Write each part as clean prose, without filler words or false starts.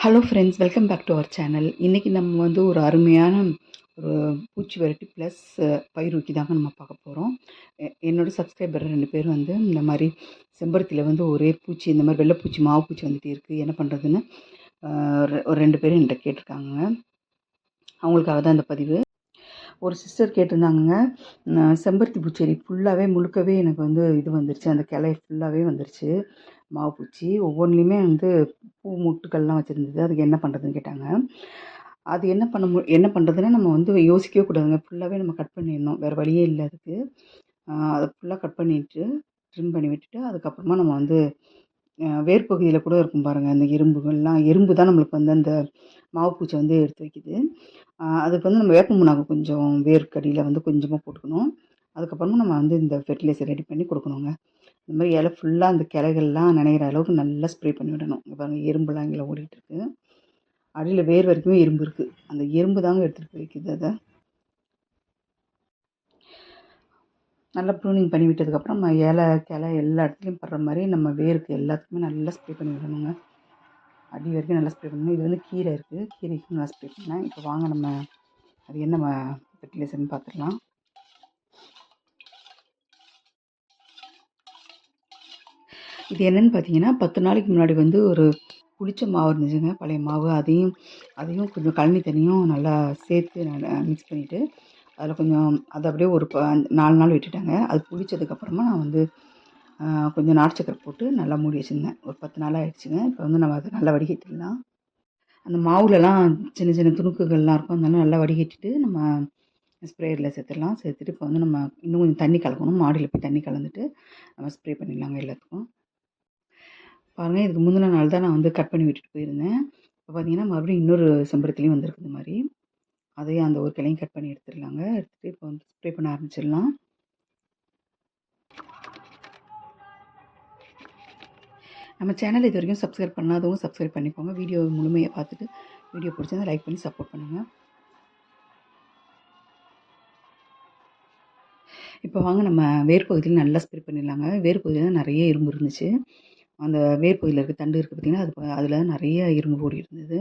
Hello friends, welcome back to our channel. இன்றைக்கி நம்ம வந்து ஒரு அருமையான ஒரு பூச்சி வெரைட்டி ப்ளஸ் பயிரூக்கி தாங்க நம்ம பார்க்க போகிறோம். என்னோடய சப்ஸ்கிரைபர் 2 பேர் வந்து இந்த மாதிரி செம்பருத்தியில் வந்து ஒரே பூச்சி, இந்த மாதிரி வெள்ளைப்பூச்சி மாவு பூச்சி வந்துகிட்டே இருக்குது, என்ன பண்ணுறதுன்னு ஒரு 2 பேரும் என்கிட்ட கேட்டிருக்காங்க. அவங்களுக்காக தான் இந்த பதிவு. ஒரு சிஸ்டர் கேட்டிருந்தாங்க, செம்பருத்தி பூச்செடி ஃபுல்லாகவே முழுக்கவே எனக்கு வந்து இது வந்துருச்சு, அந்த கிளை ஃபுல்லாகவே வந்துருச்சு மாவு பூச்சி. ஒவ்வொன்றுலையுமே வந்து பூ முட்டுக்கள்லாம் வச்சுருந்தது, அதுக்கு என்ன பண்ணுறதுன்னு கேட்டாங்க. அது என்ன பண்ணுறதுன்னா, நம்ம வந்து யோசிக்கவே கூடாதுங்க. ஃபுல்லாகவே நம்ம கட் பண்ணிடணும், வேறு வழியே இல்லை அதுக்கு. அதை ஃபுல்லாக கட் பண்ணிவிட்டு ட்ரிம் பண்ணி விட்டுட்டு, அதுக்கப்புறமா நம்ம வந்து வேர் பகுதியில் கூட இருக்கும் பாருங்கள், அந்த எறும்பு தான் நம்மளுக்கு வந்து அந்த மாவு பூச்சை வந்து எடுத்து வைக்குது. அதுக்கு வந்து நம்ம வேப்ப புண்ணாக்கு கொஞ்சம் வேர்க்கடியில் வந்து கொஞ்சமாக போட்டுக்கணும். அதுக்கப்புறமா நம்ம வந்து இந்த ஃபெர்டிலைசர் ரெடி பண்ணி கொடுக்கணுங்க. இந்த மாதிரி இலை ஃபுல்லாக அந்த கிளைகள்லாம் நனைகிற அளவுக்கு நல்லா ஸ்ப்ரே பண்ணி விடணும். இங்கே பாருங்கள், எறும்புலாம் இங்கே ஓடிட்டுருக்கு. அடியில் வேர் வரைக்குமே எறும்பு இருக்குது. அந்த எறும்பு தாங்க எடுத்துகிட்டு போய் வைக்குது. அதை நல்லா ப்ரூனிங் பண்ணி விட்டதுக்கப்புறம் நம்ம இலை கிளை எல்லா இடத்துலையும் படுற மாதிரி நம்ம வேருக்கு எல்லாத்துக்குமே நல்லா ஸ்ப்ரே பண்ணி விடணுங்க. அடி வரைக்கும் நல்லா ஸ்ப்ரே பண்ணணும். இது வந்து கீரை இருக்குது, கீரைக்கும் நல்லா ஸ்ப்ரே பண்ணேன். இப்போ வாங்க நம்ம அது என்ன ஃபெர்டிலைசர்னு பார்த்துக்கலாம். இது என்னென்னு பார்த்தீங்கன்னா, 10 நாளைக்கு முன்னாடி வந்து ஒரு புளிச்ச மாவு இருந்துச்சுங்க, பழைய மாவு. அதையும் கொஞ்சம் கழனி தண்ணியும் நல்லா சேர்த்து மிக்ஸ் பண்ணிவிட்டு, அதில் கொஞ்சம் அதை அப்படியே ஒரு 4 நாள் விட்டுட்டாங்க. அது புளிச்சதுக்கப்புறமா நான் வந்து கொஞ்சம் நாட்டு சக்கரை போட்டு நல்லா மூடி வச்சுருந்தேன். ஒரு 10 நாள் ஆகிடுச்சுங்க. இப்போ வந்து நம்ம அதை நல்லா வடிகட்டிடலாம். அந்த மாவுலலாம் சின்ன சின்ன துணுக்குகள்லாம் இருக்கும், அதனால நல்லா வடிகட்டிட்டு நம்ம ஸ்ப்ரேயரில் சேர்த்துடலாம். சேர்த்துட்டு இப்போ வந்து நம்ம இன்னும் கொஞ்சம் தண்ணி கலக்கணும். மாடியில் போய் தண்ணி கலந்துட்டு நம்ம ஸ்ப்ரே பண்ணிடலாங்க எல்லாத்துக்கும். பாருங்கள், இதுக்கு முந்தின நாள் தான் நான் வந்து கட் பண்ணி விட்டுட்டு போயிருந்தேன். இப்போ பார்த்தீங்கன்னா மறுபடியும் இன்னொரு செம்பருத்திலையும் வந்திருக்கு இந்த மாதிரி. அதையும் அந்த ஒரு கிளையும் கட் பண்ணி எடுத்துடலாங்க. எடுத்துகிட்டு இப்போ வந்து ஸ்ப்ரே பண்ண ஆரம்பிச்சிடலாம். நம்ம சேனல் இது வரைக்கும் சப்ஸ்கிரைப் பண்ணாதவங்க சப்ஸ்கிரைப் பண்ணிக்கோங்க. வீடியோ முழுமையாக பார்த்துட்டு வீடியோ பிடிச்சிருந்தா லைக் பண்ணி சப்போர்ட் பண்ணுங்கள். இப்போ வாங்க நம்ம வேர் பகுதியில் நல்லா ஸ்ப்ரே பண்ணிடலாங்க. வேர் பகுதியில் தான் நிறைய எறும்பு இருந்துச்சு. அந்த வேர் பகுதியில் இருக்க தண்டு இருக்குது பார்த்திங்கன்னா, அதில் நிறைய எறும்பு ஓடி இருந்தது.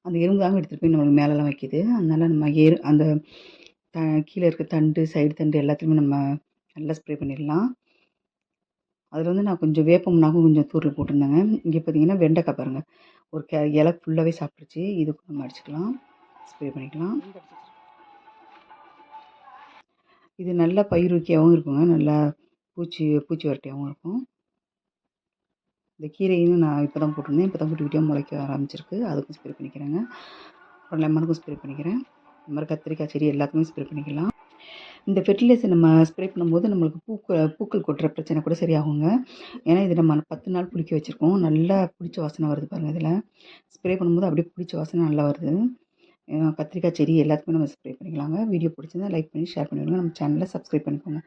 அந்த எறும்பு தாங்க எடுத்துகிட்டு போய் நம்மளுக்கு மேலெலாம் வைக்கிது. அதனால் நம்ம அந்த கீழே இருக்க தண்டு, சைடு தண்டு எல்லாத்தையுமே நம்ம நல்லா ஸ்ப்ரே பண்ணிடலாம். அதில் வந்து நான் கொஞ்சம் வேப்பம்னாக்கும் கொஞ்சம் தூரில் போட்டிருந்தேங்க. இங்கே பார்த்தீங்கன்னா வெண்டைக்காய் பாருங்கள், ஒரு இலை ஃபுல்லாகவே சாப்பிட்ருச்சு. இதுக்கு நம்ம அடிச்சுக்கலாம், ஸ்ப்ரே பண்ணிக்கலாம். இது நல்லா பயிரூக்கியாகவும் இருக்குங்க, நல்லா பூச்சி வரட்டியாகவும் இருக்கும். இந்த கீரையும் நான் இப்போ தான் போட்டிருந்தேன். இப்போ தான் குட்டி குட்டியாக முளைக்க ஆரம்பிச்சிருக்கு. அதுக்கும் ஸ்ப்ரே பண்ணிக்கிறேங்க. அப்புறம் லெமனுக்கும் ஸ்ப்ரே பண்ணிக்கிறேன். இந்த மாதிரி கத்திரிக்காய் செடி எல்லாத்துக்குமே ஸ்ப்ரே பண்ணிக்கலாம். இந்த ஃபெர்டிலைசர் நம்ம ஸ்ப்ரே பண்ணும்போது நம்மளுக்கு பூக்கள் கொட்டுற பிரச்சனை கூட சரியாகுங்க. ஏன்னா இது நம்ம 10 நாள் புளிக்க வச்சுருக்கோம். நல்லா புளிச்ச வாசனை வருது பாருங்கள். இதில் ஸ்ப்ரே பண்ணும்போது அப்படியே புளிச்ச வாசனை நல்லா வருது. கத்திரிக்காய் செடி எல்லாத்துக்குமே நம்ம ஸ்ப்ரே பண்ணிக்கலாங்க. வீடியோ பிடிச்சிருந்தா லைக் பண்ணி ஷேர் பண்ணிவிடுங்க. நம்ம சேனலை சப்ஸ்கிரைப் பண்ணிக்கோங்க.